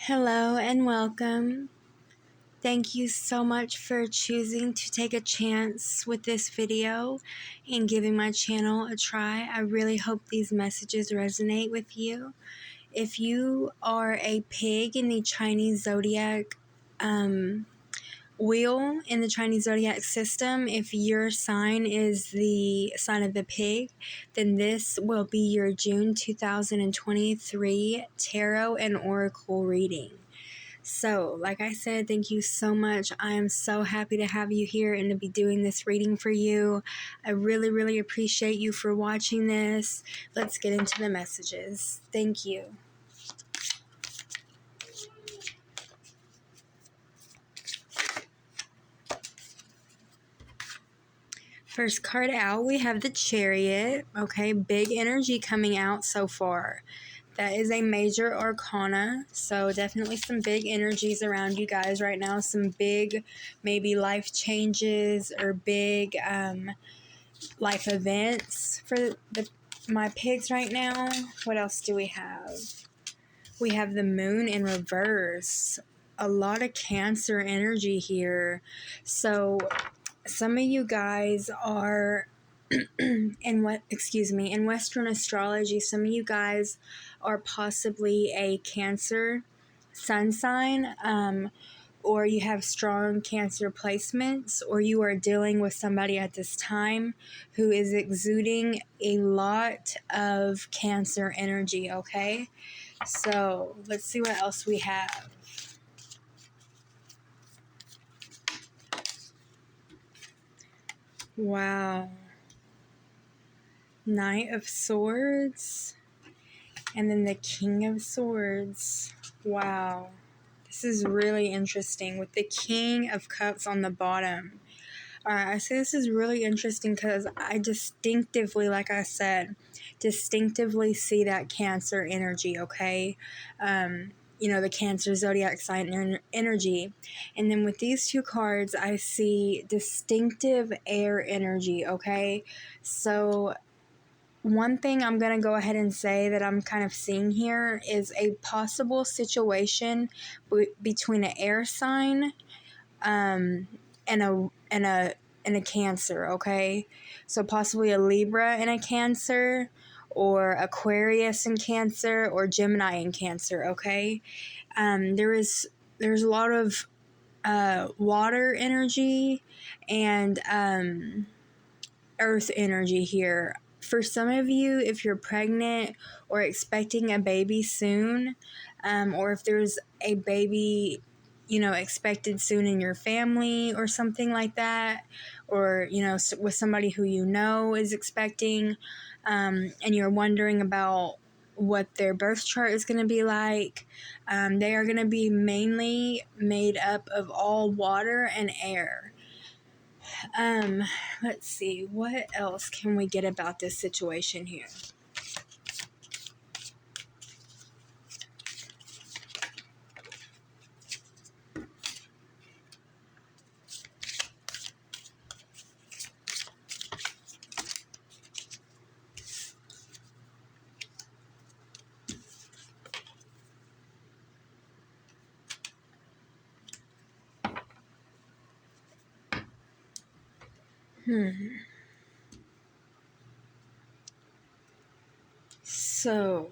Hello and welcome. Thank you so much for choosing to take a chance with this video and giving my channel a try. I really hope these messages resonate with you. If you are a pig in the Chinese Zodiac wheel in the Chinese Zodiac system, if your sign is the sign of the pig, then this will be your June 2023 tarot and oracle reading. So, like I said, thank you so much. I am so happy to have you here and to be doing this reading for you. I really, really appreciate you for watching this. Let's get into the messages. Thank you. First card out, we have the Chariot. Okay, big energy coming out so far. That is a major arcana, so definitely some big energies around you guys right now. Some big, maybe life changes or big life events for my pigs right now. What else do we have? We have the Moon in reverse. A lot of Cancer energy here. So some of you guys are in Western astrology, some of you guys are possibly a Cancer sun sign, or you have strong Cancer placements, or you are dealing with somebody at this time who is exuding a lot of Cancer energy, okay? So let's see what else we have. Wow. Knight of Swords. And then the King of Swords. Wow. This is really interesting with the King of Cups on the bottom. Alright, I say this is really interesting because I distinctively, like I said, distinctively see that Cancer energy, okay? The Cancer zodiac sign energy. And then with these two cards, I see distinctive air energy, okay? So one thing I'm going to go ahead and say that I'm kind of seeing here is a possible situation between an air sign and a Cancer, okay? So possibly a Libra and a Cancer, or Aquarius and Cancer, or Gemini and Cancer, okay? There's a lot of water energy and earth energy here. For some of you, if you're pregnant or expecting a baby soon, or if there's a baby, expected soon in your family or something like that, or, with somebody who is expecting, and you're wondering about what their birth chart is going to be like, they are going to be mainly made up of all water and air. Let's see, what else can we get about this situation here? So,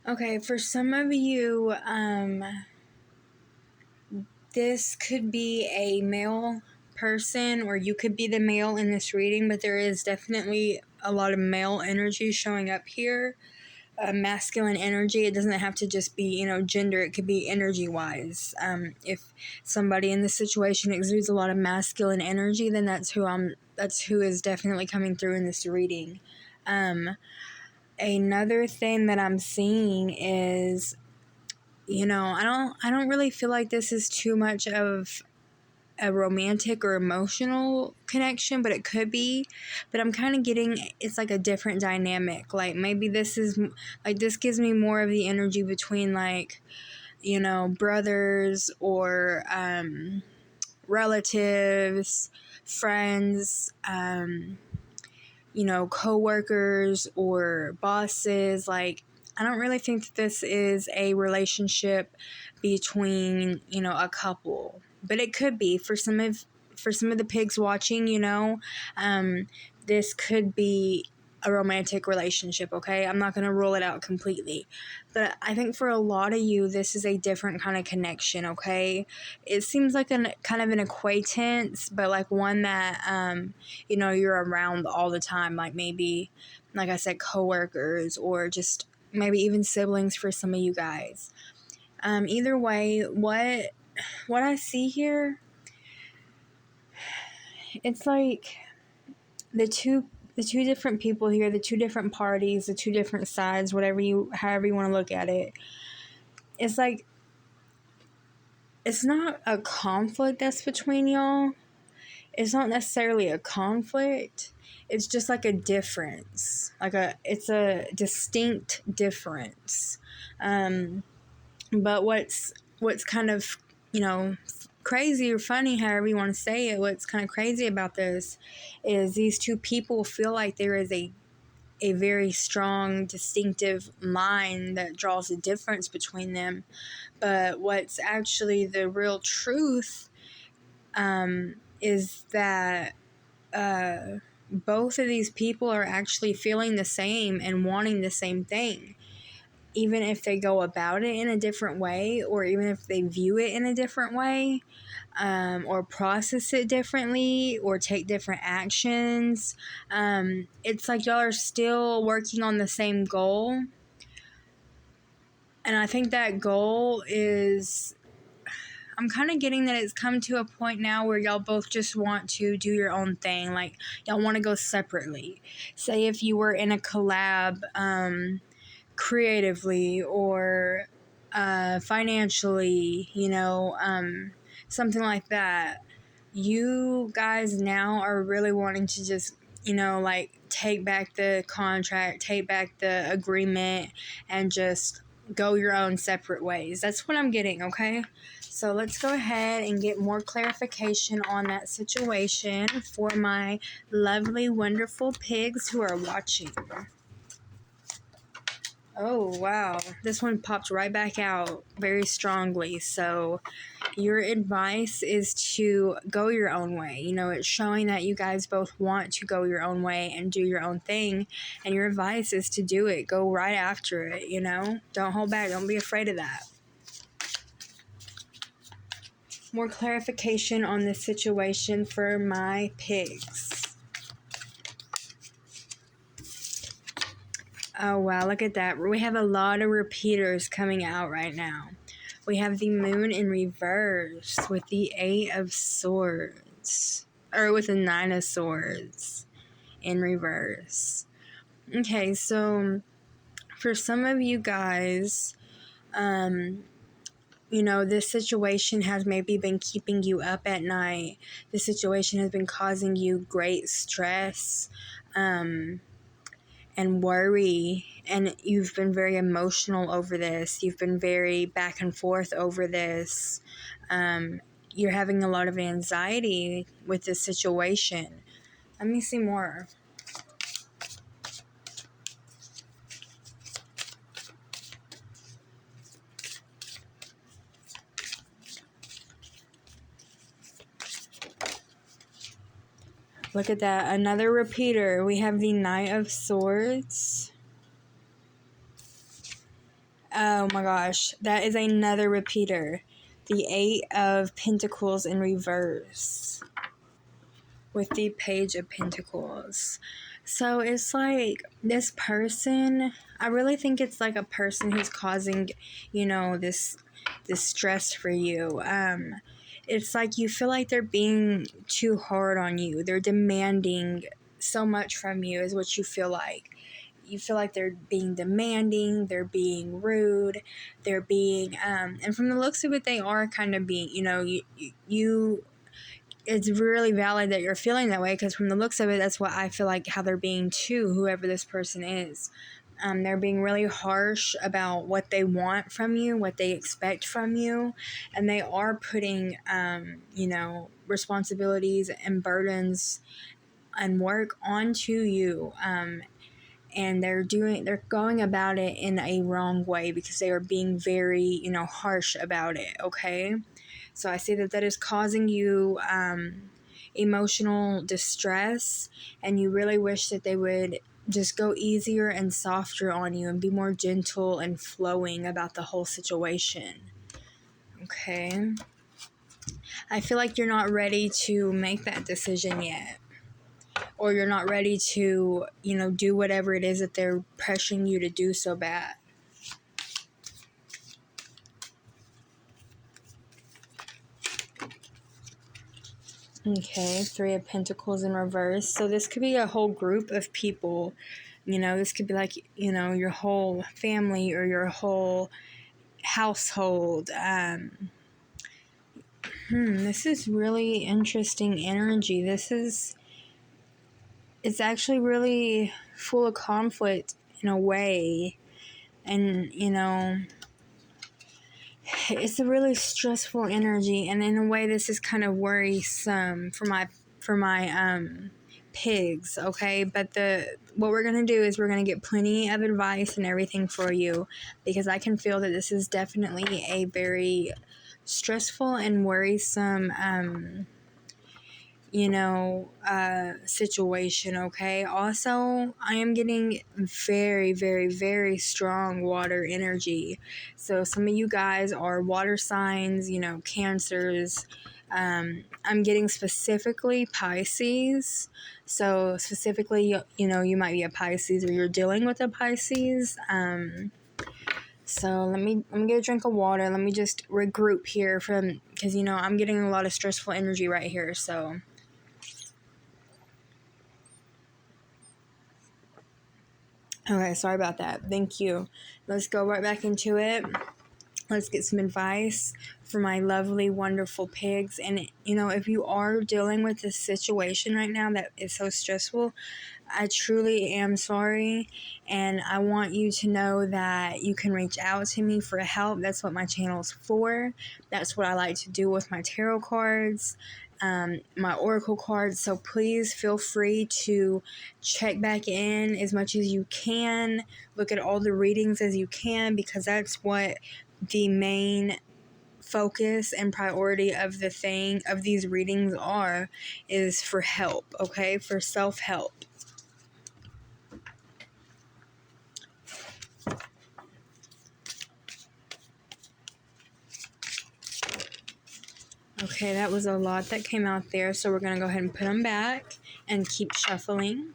okay, for some of you, this could be a male person, or you could be the male in this reading, but there is definitely a lot of male energy showing up here. Masculine energy. It doesn't have to just be, gender. It could be energy-wise. If somebody in this situation exudes a lot of masculine energy, then that's who is definitely coming through in this reading. Another thing that I'm seeing is, I don't really feel like this is too much of a romantic or emotional connection, but it could be. But I'm kind of getting, it's like a different dynamic. Like maybe this gives me more of the energy between brothers or relatives, friends, coworkers or bosses. Like, I don't really think that this is a relationship between, a couple, but it could be for some of the pigs watching. This could be a romantic relationship. Okay, I'm not going to rule it out completely, but I think for a lot of you, this is a different kind of connection. Okay, it seems like an kind of an acquaintance, but like one that you're around all the time, like maybe, like I said, coworkers, or just maybe even siblings for some of you guys. Either way, what I see here, it's like the two different people here, the two different parties, the two different sides, however you want to look at it. It's like, it's not a conflict that's between y'all. It's not necessarily a conflict. It's just like a difference. It's a distinct difference. But what's kind of, crazy or funny, however you want to say it, what's kind of crazy about this is these two people feel like there is a very strong, distinctive line that draws a difference between them. But what's actually the real truth is that both of these people are actually feeling the same and wanting the same thing. Even if they go about it in a different way, or even if they view it in a different way, or process it differently, or take different actions, it's like y'all are still working on the same goal. And I think that goal is, I'm kind of getting that it's come to a point now where y'all both just want to do your own thing. Like, y'all want to go separately. Say if you were in a collab, creatively or financially, something like that. You guys now are really wanting to just, take back the contract, take back the agreement, and just go your own separate ways. That's what I'm getting, okay? So let's go ahead and get more clarification on that situation for my lovely, wonderful pigs who are watching. Oh, wow. This one popped right back out very strongly. So your advice is to go your own way. It's showing that you guys both want to go your own way and do your own thing. And your advice is to do it. Go right after it, Don't hold back. Don't be afraid of that. More clarification on this situation for my pigs. Oh, wow, look at that. We have a lot of repeaters coming out right now. We have the moon in reverse with the 8 of swords. Or with the 9 of swords in reverse. Okay, so for some of you guys, this situation has maybe been keeping you up at night. This situation has been causing you great stress, and worry, and you've been very emotional over this. You've been very back and forth over this. You're having a lot of anxiety with this situation. Let me see more. Look at that. Another repeater. We have the Knight of Swords. Oh my gosh. That is another repeater. The 8 of Pentacles in reverse. With the Page of Pentacles. So it's like this person, I really think it's like a person who's causing, this stress for you. It's like you feel like they're being too hard on you. They're demanding so much from you is what you feel like. You feel like they're being demanding, they're being rude, they're being, and from the looks of it, they are kind of being, you it's really valid that you're feeling that way, because from the looks of it, that's what I feel like how they're being to whoever this person is. They're being really harsh about what they want from you, what they expect from you, and they are putting, responsibilities and burdens and work onto you. And they're going about it in a wrong way because they are being very, harsh about it. Okay. So I see that is causing you emotional distress, and you really wish that they would just go easier and softer on you and be more gentle and flowing about the whole situation. Okay. I feel like you're not ready to make that decision yet, or you're not ready to, do whatever it is that they're pressuring you to do so bad. Okay, Three of Pentacles in reverse. So this could be a whole group of people. This could be like, your whole family or your whole household. This is really interesting energy. It's actually really full of conflict in a way. And, it's a really stressful energy. And in a way, this is kind of worrisome for my pigs, okay? But what we're going to do is we're going to get plenty of advice and everything for you, because I can feel that this is definitely a very stressful and worrisome situation, okay? Also, I am getting very, very, very strong water energy. So some of you guys are water signs, Cancers. I'm getting specifically Pisces. So specifically, you might be a Pisces, or you're dealing with a Pisces. So let me get a drink of water. Let me just regroup here because I'm getting a lot of stressful energy right here. So okay, sorry about that. Thank you. Let's go right back into it. Let's get some advice for my lovely, wonderful pigs. And, if you are dealing with this situation right now that is so stressful, I truly am sorry. And I want you to know that you can reach out to me for help. That's what my channel is for. That's what I like to do with my tarot cards, my oracle cards. So please feel free to check back in as much as you can. Look at all the readings as you can, because that's what the main focus and priority of these readings is for help, okay? For self-help. Okay, that was a lot that came out there, so we're going to go ahead and put them back and keep shuffling.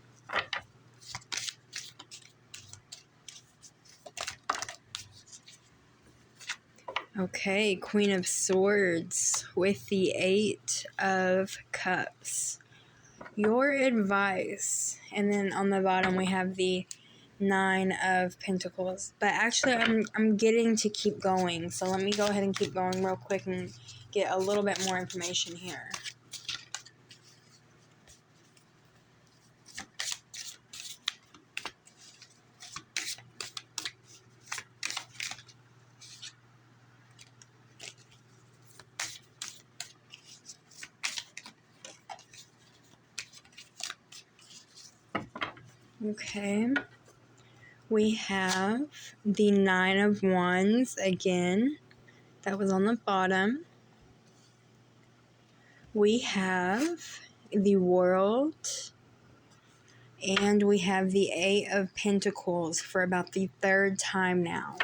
Okay, Queen of Swords with the Eight of Cups. Your advice. And then on the bottom we have the Nine of Pentacles. But actually I'm getting to keep going. So let me go ahead and keep going real quick and get a little bit more information here. Okay. We have the Nine of Wands again. That was on the bottom. We have the World. And we have the Eight of Pentacles for about the third time now.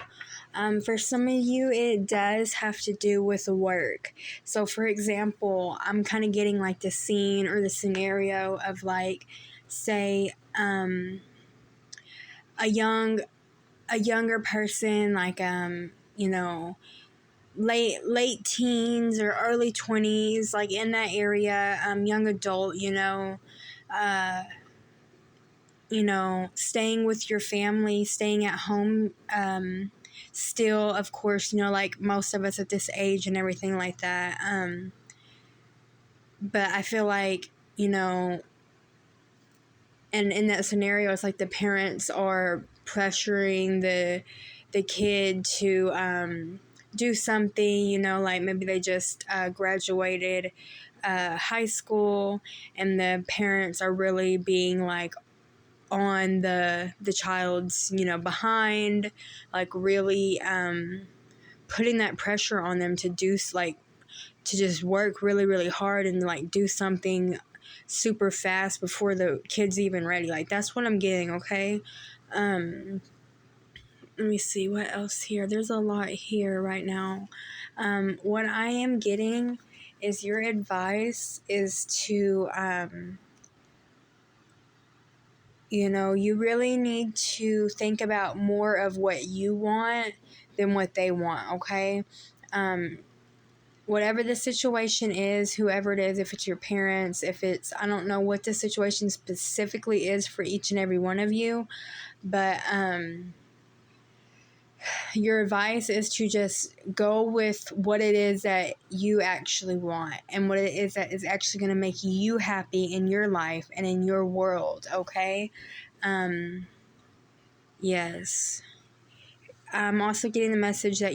For some of you, it does have to do with work. So, for example, I'm kind of getting like the scene or the scenario of like, say, a younger person, like late teens or early 20s, like in that area, young adult, staying with your family, staying at home, still, of course, like most of us at this age and everything like that. But I feel like, and in that scenario, it's like the parents are pressuring the kid to do something, like maybe they just graduated high school, and the parents are really being like on the child's, behind, like really putting that pressure on them to do, like, to just work really, really hard and like do something super fast before the kid's even ready. Like, that's what I'm getting, okay? Let me see what else here. There's a lot here right now. What I am getting is your advice is to, you really need to think about more of what you want than what they want, okay? Whatever the situation is, whoever it is, if it's your parents, if it's, I don't know what the situation specifically is for each and every one of you, but your advice is to just go with what it is that you actually want and what it is that is actually going to make you happy in your life and in your world, okay? Yes. I'm also getting the message that,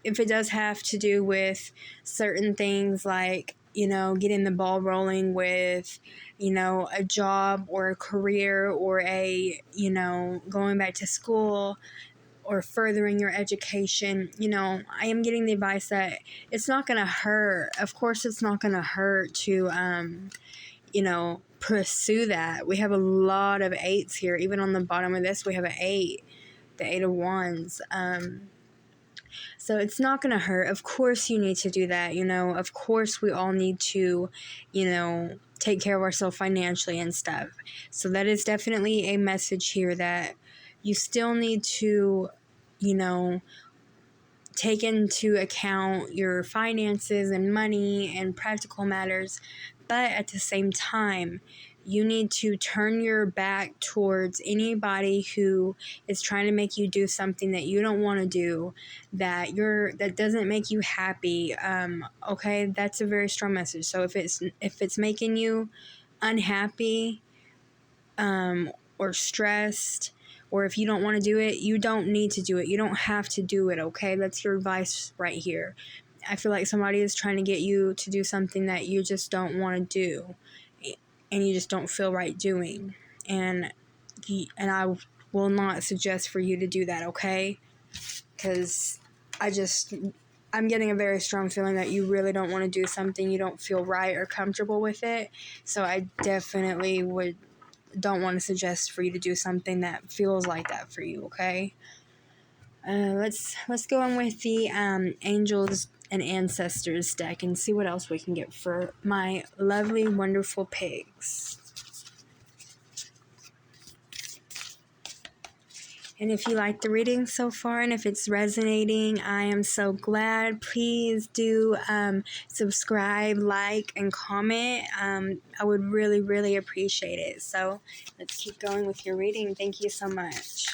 if it does have to do with certain things like, getting the ball rolling with, a job or a career or going back to school or furthering your education, I am getting the advice that it's not going to hurt. Of course, it's not going to hurt to, pursue that. We have a lot of 8s here. Even on the bottom of this, we have an 8, the 8 of Wands. So it's not going to hurt. Of course you need to do that. Of course we all need to, take care of ourselves financially and stuff. So that is definitely a message here that you still need to, take into account your finances and money and practical matters. But at the same time, you need to turn your back towards anybody who is trying to make you do something that you don't want to do, that doesn't make you happy. Okay, that's a very strong message. So if it's making you unhappy, or stressed, or if you don't want to do it, you don't need to do it. You don't have to do it, okay? That's your advice right here. I feel like somebody is trying to get you to do something that you just don't want to do and you just don't feel right doing. And I will not suggest for you to do that, okay? Because I'm getting a very strong feeling that you really don't want to do something. You don't feel right or comfortable with it. So I definitely don't want to suggest for you to do something that feels like that for you, okay? Let's go in with the Angels and Ancestors deck and see what else we can get for my lovely, wonderful pigs. And if you like the reading so far and if it's resonating, I am so glad. Please do subscribe, like, and comment. I would really, really appreciate it. So let's keep going with your reading. Thank you so much.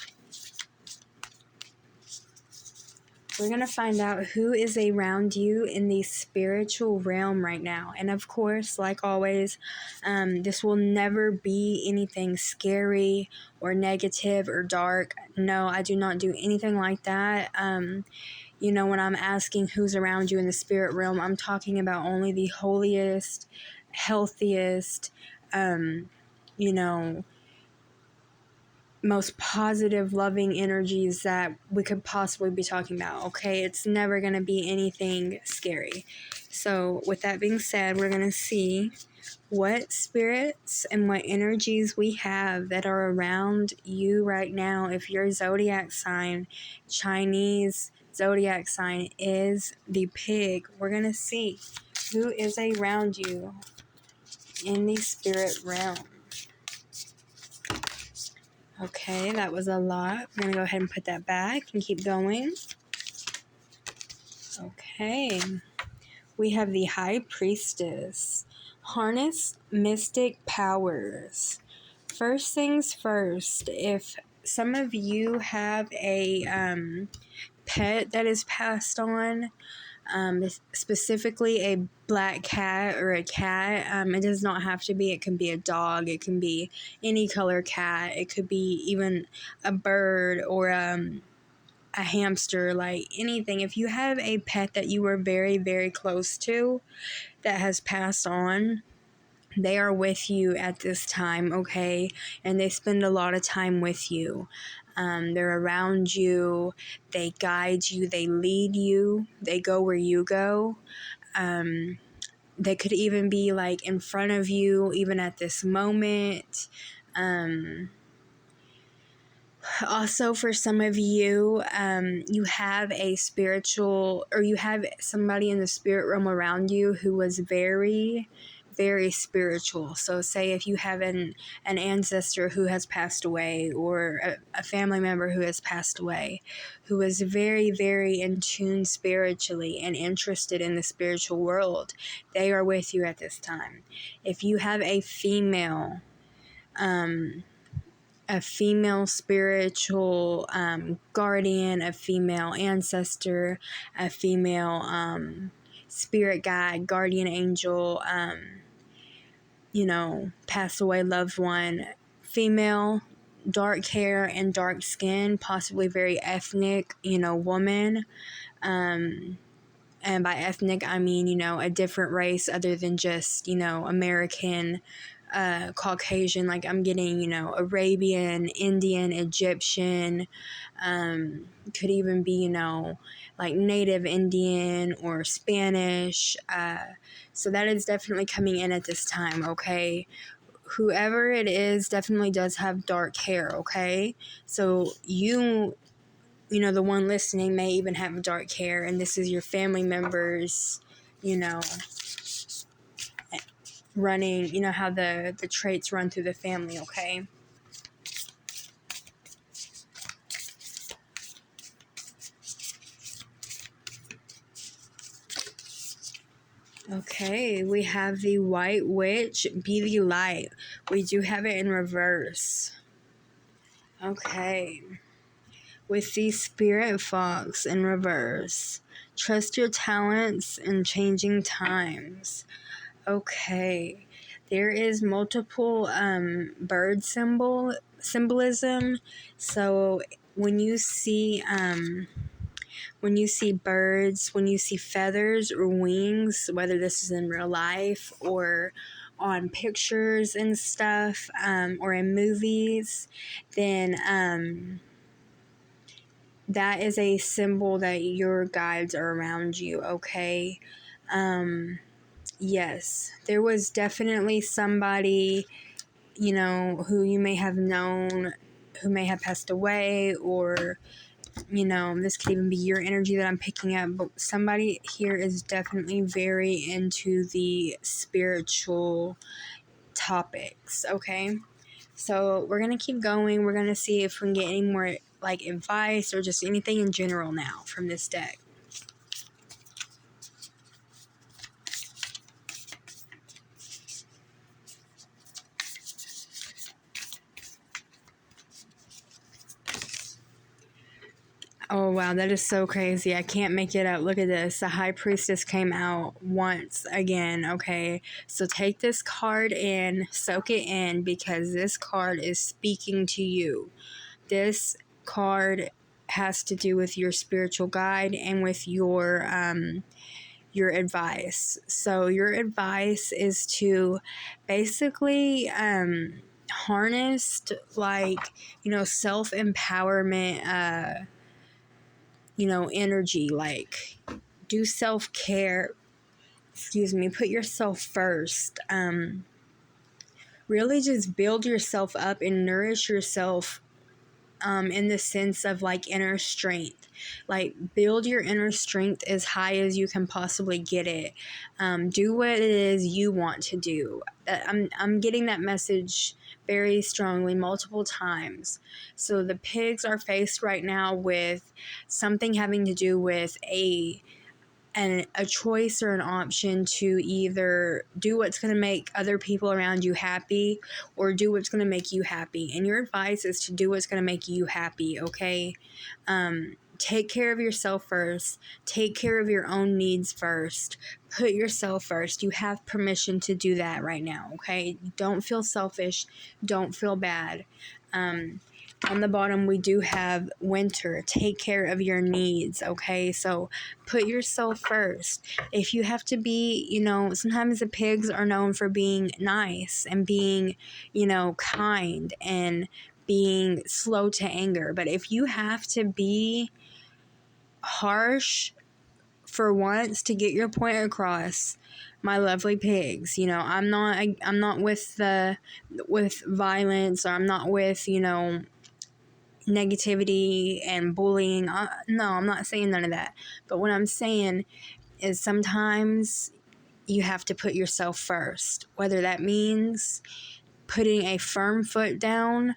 We're going to find out who is around you in the spiritual realm right now. And of course, like always, this will never be anything scary or negative or dark. No, I do not do anything like that. When I'm asking who's around you in the spirit realm, I'm talking about only the holiest, healthiest, most positive, loving energies that we could possibly be talking about, okay? It's never going to be anything scary. So with that being said, we're going to see what spirits and what energies we have that are around you right now. If your zodiac sign, Chinese zodiac sign, is the pig, we're going to see who is around you in the spirit realm. Okay, that was a lot. I'm going to go ahead and put that back and keep going. Okay. We have the High Priestess. Harness mystic powers. First things first, if some of you have a pet that is passed on, specifically a black cat or a cat, it does not have to be. It can be a dog, it can be any color cat, it could be even a bird or a hamster, like anything. If you have a pet that you were very, very close to that has passed on, they are with you at this time, okay? And they spend a lot of time with you. They're around you, they guide you, they lead you, they go where you go. They could even be like in front of you, even at this moment. Also, for some of you, you have a spiritual, or you have somebody in the spirit realm around you who was very, very spiritual. So say if you have an ancestor who has passed away, or a family member who has passed away, who was very, very in tune spiritually and interested in the spiritual world, they are with you at this time. If you have a female spiritual guardian, a female ancestor, a female spirit guide, guardian angel, passed away loved one, female, dark hair and dark skin, possibly very ethnic, woman. And by ethnic, I mean, a different race other than just, American, Caucasian. Like I'm getting, Arabian, Indian, Egyptian, could even be, like Native Indian or Spanish. So that is definitely coming in at this time, okay? Whoever it is definitely does have dark hair, okay? So the one listening may even have dark hair, and this is your family members, running, how the traits run through the family, okay? Okay, we have the White Witch, be the light. We do have it in reverse. Okay. With the Spirit Fox in reverse. Trust your talents in changing times. Okay. There is multiple bird symbolism. So when you see birds, when you see feathers or wings, whether this is in real life or on pictures and stuff, or in movies, then that is a symbol that your guides are around you, okay? Yes, there was definitely somebody, who you may have known who may have passed away, or this could even be your energy that I'm picking up, but somebody here is definitely very into the spiritual topics, okay? So we're going to keep going. We're going to see if we can get any more like advice or just anything in general now from this deck. Oh, wow, that is so crazy. I can't make it up. Look at this. The High Priestess came out once again, okay? So take this card in, soak it in, because this card is speaking to you. This card has to do with your spiritual guide and with your advice. So your advice is to basically harness, like, self-empowerment, energy, like do self-care, put yourself first, really just build yourself up and nourish yourself, in the sense of like inner strength, like build your inner strength as high as you can possibly get it. Do what it is you want to do. I'm getting that message very strongly multiple times. So the pigs are faced right now with something having to do with a choice or an option to either do what's going to make other people around you happy or do what's going to make you happy. And your advice is to do what's going to make you happy, okay? Take care of yourself first. Take care of your own needs first. Put yourself first. You have permission to do that right now, okay? Don't feel selfish. Don't feel bad. on the bottom, we do have winter. Take care of your needs, okay? So put yourself first. If you have to be, sometimes the pigs are known for being nice and being, kind and being slow to anger. But if you have to be harsh for once to get your point across, my lovely pigs, I'm not with violence, or I'm not with, negativity and bullying. No, I'm not saying none of that. But what I'm saying is sometimes you have to put yourself first, whether that means putting a firm foot down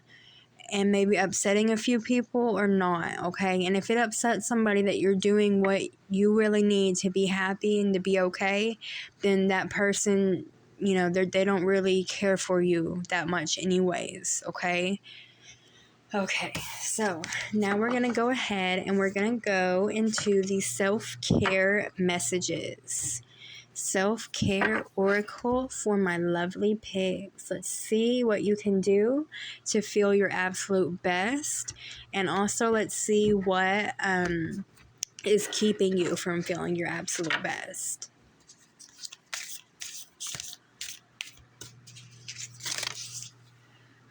and maybe upsetting a few people or not, okay? And if it upsets somebody that you're doing what you really need to be happy and to be okay, then that person, they don't really care for you that much anyways, okay? Okay, so now we're going to go ahead and we're going to go into the self-care messages. Self-care oracle for my lovely pigs. Let's see what you can do to feel your absolute best. And also let's see what is keeping you from feeling your absolute best.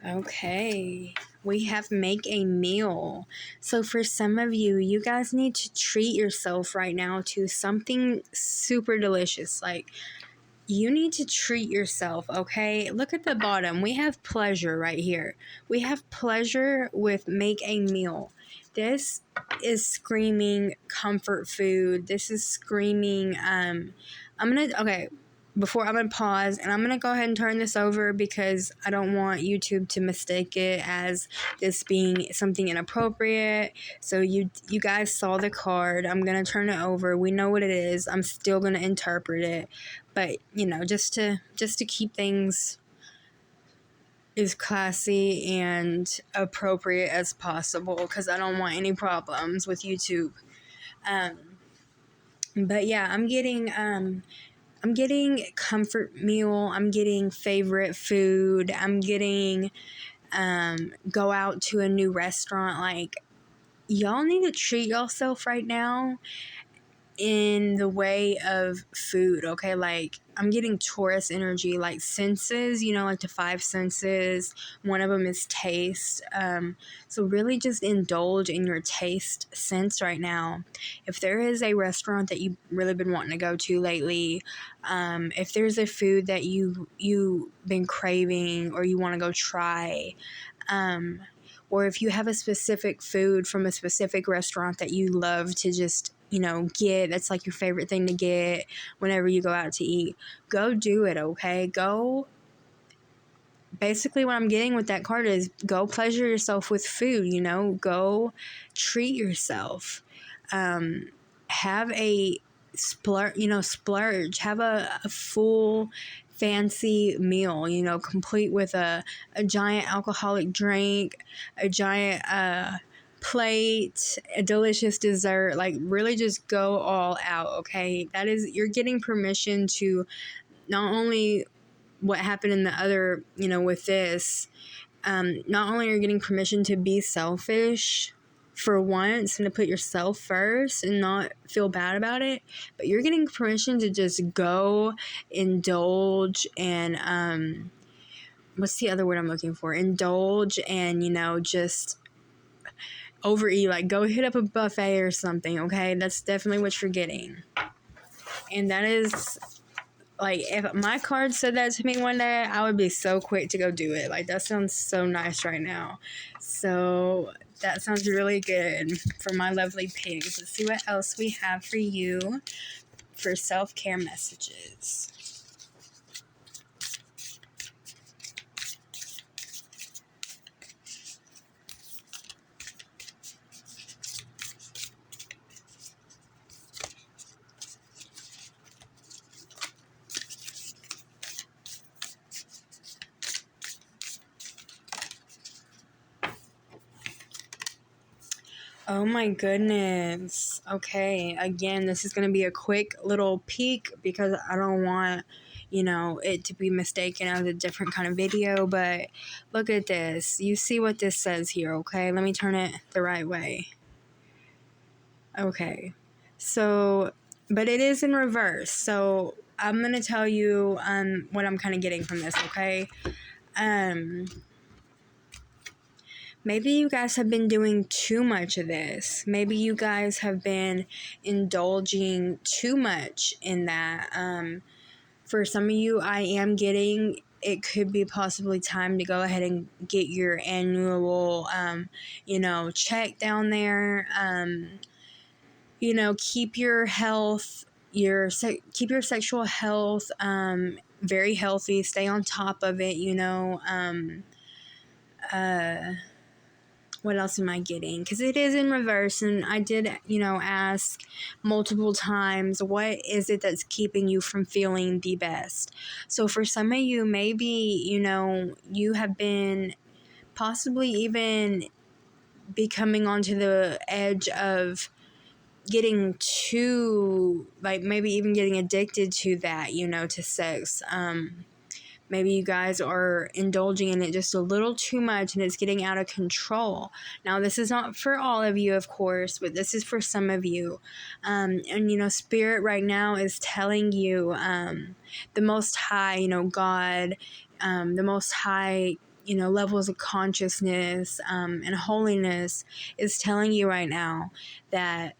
Okay, we have make a meal. So for some of you, you guys need to treat yourself right now to something super delicious. Like, you need to treat yourself, okay? Look at the bottom. We have pleasure right here. We have pleasure with make a meal. This is screaming comfort food. This is screaming, before I'm going to pause, and I'm going to go ahead and turn this over because I don't want YouTube to mistake it as this being something inappropriate. So you guys saw the card. I'm going to turn it over. We know what it is. I'm still going to interpret it. But, just to keep things as classy and appropriate as possible, because I don't want any problems with YouTube. But yeah, I'm getting comfort meal. I'm getting favorite food. I'm getting go out to a new restaurant. Like, y'all need to treat yourself right now in the way of food, okay? Like, I'm getting Taurus energy, like senses, like the 5 senses. One of them is taste. So really just indulge in your taste sense right now. If there is a restaurant that you've really been wanting to go to lately, if there's a food that you've been craving or you want to go try, or if you have a specific food from a specific restaurant that you love to just get, that's like your favorite thing to get whenever you go out to eat, go do it, okay? Go, basically what I'm getting with that card is go pleasure yourself with food, go treat yourself. Have a splurge, have a full fancy meal, complete with a giant alcoholic drink, a giant plate, a delicious dessert. Like, really just go all out, okay? That is, you're getting permission to not only what happened in the other, with this, not only are you getting permission to be selfish for once and to put yourself first and not feel bad about it, but you're getting permission to just go indulge and what's the other word I'm looking for? Indulge and, just overeat. Like, go hit up a buffet or something, okay? That's definitely what you're getting. And that is, like, if my card said that to me one day, I would be so quick to go do it. Like, that sounds so nice right now. So that sounds really good for my lovely pigs. Let's see what else we have for you for self-care messages. Oh my goodness. Okay, again, this is going to be a quick little peek because I don't want, it to be mistaken as a different kind of video, but look at this. You see what this says here, okay? Let me turn it the right way. Okay. So, but it is in reverse. So I'm going to tell you what I'm kind of getting from this, okay? Maybe you guys have been doing too much of this. Maybe you guys have been indulging too much in that. For some of you, I am getting it could be possibly time to go ahead and get your annual, check down there. Keep your health, keep your sexual health very healthy. Stay on top of it. What else am I getting? Because it is in reverse, and I did, ask multiple times, what is it that's keeping you from feeling the best? So for some of you, maybe, you have been possibly even becoming onto the edge of getting too, like, maybe even getting addicted to that, to sex. Maybe you guys are indulging in it just a little too much and it's getting out of control. Now, this is not for all of you, of course, but this is for some of you. Spirit right now is telling you, the Most High, God, the Most High, levels of consciousness and holiness is telling you right now that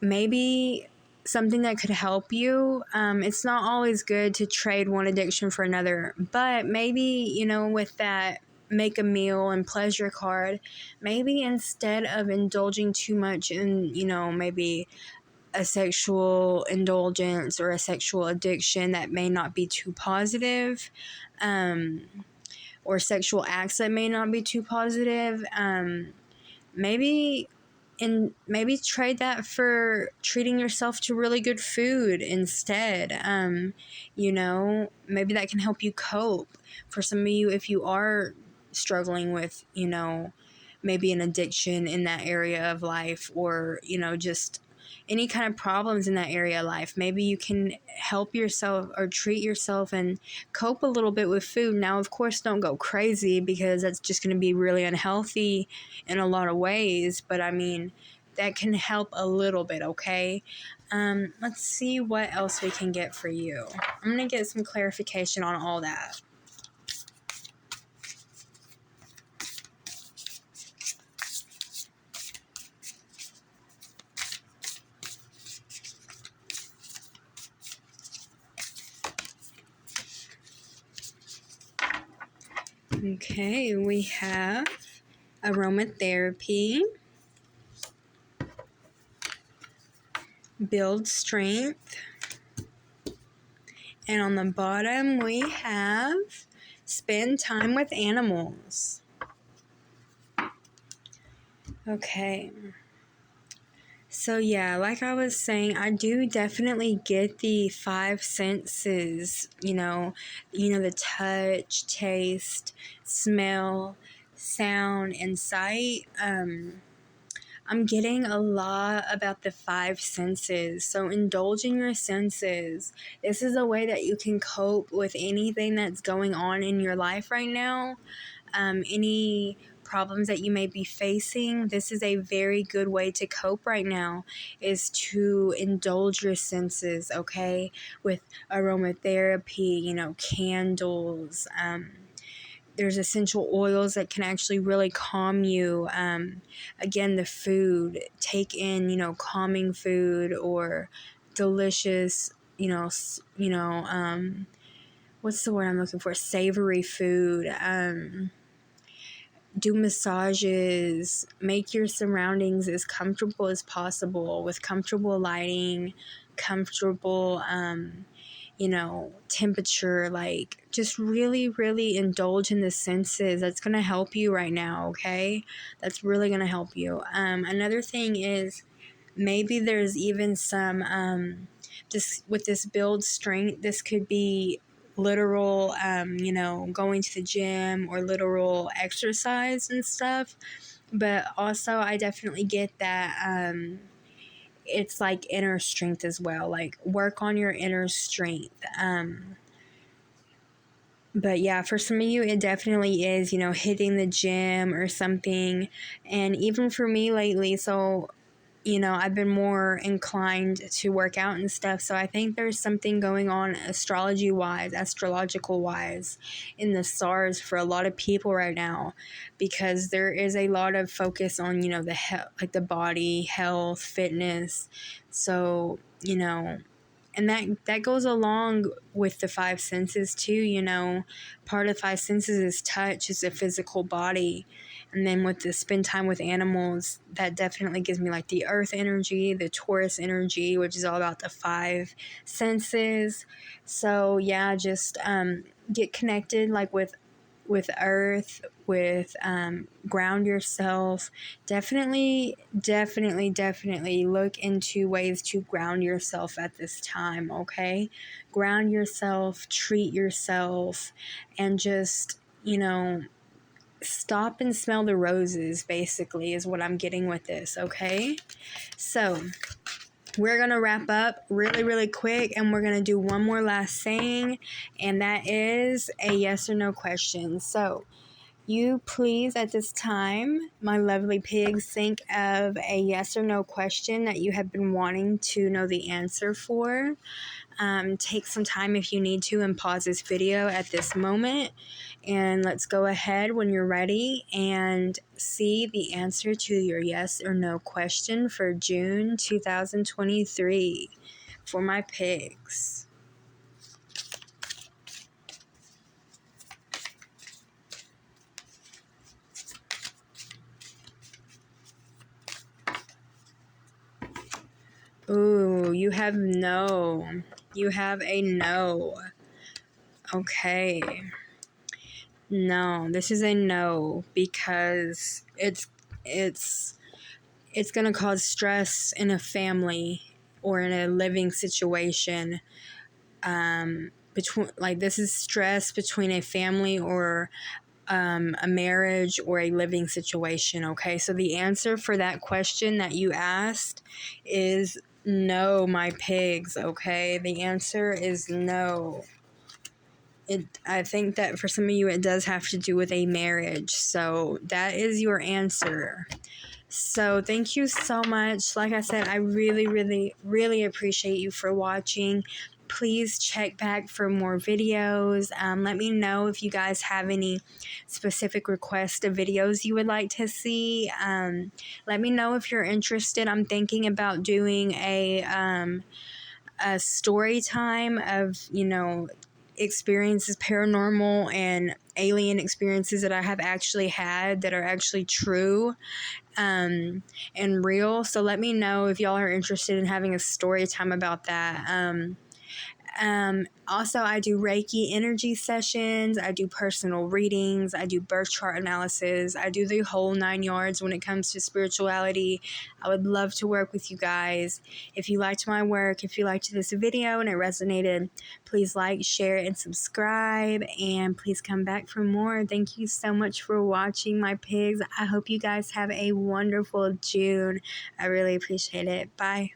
maybe something that could help you. It's not always good to trade one addiction for another, but maybe, with that make a meal and pleasure card, maybe instead of indulging too much in, maybe a sexual indulgence or a sexual addiction that may not be too positive, or sexual acts that may not be too positive, maybe trade that for treating yourself to really good food instead. Maybe that can help you cope. For some of you, if you are struggling with, maybe an addiction in that area of life, or, just any kind of problems in that area of life, maybe you can help yourself or treat yourself and cope a little bit with food. Now, of course, don't go crazy, because that's just going to be really unhealthy in a lot of ways. But I mean, that can help a little bit, okay? Let's see what else we can get for you. I'm going to get some clarification on all that. Okay, we have aromatherapy, build strength, and on the bottom we have spend time with animals. Okay. So yeah, like I was saying, I do definitely get the five senses, the touch, taste, smell, sound, and sight. I'm getting a lot about the five senses. So indulging your senses. This is a way that you can cope with anything that's going on in your life right now. Any problems that you may be facing, this is a very good way to cope right now, is to indulge your senses, okay? With aromatherapy, candles, there's essential oils that can actually really calm you. Again, the food, take in, calming food or delicious, what's the word I'm looking for? Savory food. Do massages, make your surroundings as comfortable as possible with comfortable lighting, comfortable, temperature. Like, just really, really indulge in the senses. That's going to help you right now, okay? That's really going to help you. Another thing is, maybe there's even some, just with this build strength, this could be literal, going to the gym or literal exercise and stuff. But also, I definitely get that, it's like inner strength as well. Like work on your inner strength. But yeah, for some of you, it definitely is, you know, hitting the gym or something. And even for me lately, so, you know, I've been more inclined to work out and stuff. So I think there's something going on astrological wise in the stars for a lot of people right now, because there is a lot of focus on, you know, the health, like the body, health, fitness. So, you know, and that goes along with the five senses too. You know, part of the five senses is touch, is the physical body. And then with the spend time with animals, that definitely gives me like the earth energy, the Taurus energy, which is all about the five senses. So yeah, just get connected like with earth, with ground yourself. Definitely look into ways to ground yourself at this time. Okay, ground yourself, treat yourself, and just, you know, stop and smell the roses, basically, is what I'm getting with this. Okay, so we're going to wrap up really quick, and we're going to do one more last saying, and that is a yes or no question. So you please, at this time, my lovely pigs, think of a yes or no question that you have been wanting to know the answer for. Take some time if you need to and pause this video at this moment. And let's go ahead when you're ready and see the answer to your yes or no question for June 2023 for my pigs. Ooh, you have no. You have a no. Okay. No, this is a no, because it's going to cause stress in a family or in a living situation. Between, like, this is stress between a family or a marriage or a living situation. Okay, so the answer for that question that you asked is no, my pigs. Okay, the answer is no. I think that for some of you, it does have to do with a marriage. So that is your answer. So thank you so much. Like I said, I really appreciate you for watching. Please check back for more videos. Let me know if you guys have any specific requests of videos you would like to see. Let me know if you're interested. I'm thinking about doing a story time of, you know, experiences, paranormal and alien experiences that I have actually had that are actually true and real. So let me know if y'all are interested in having a story time about that. Also, I do Reiki energy sessions, I do personal readings, I do birth chart analysis, I do the whole 9 yards when it comes to spirituality. I would love to work with you guys. If you liked my work, if you liked this video and it resonated, please like, share, and subscribe, and please come back for more. Thank you so much for watching, my pigs. I hope you guys have a wonderful June. I really appreciate it. Bye.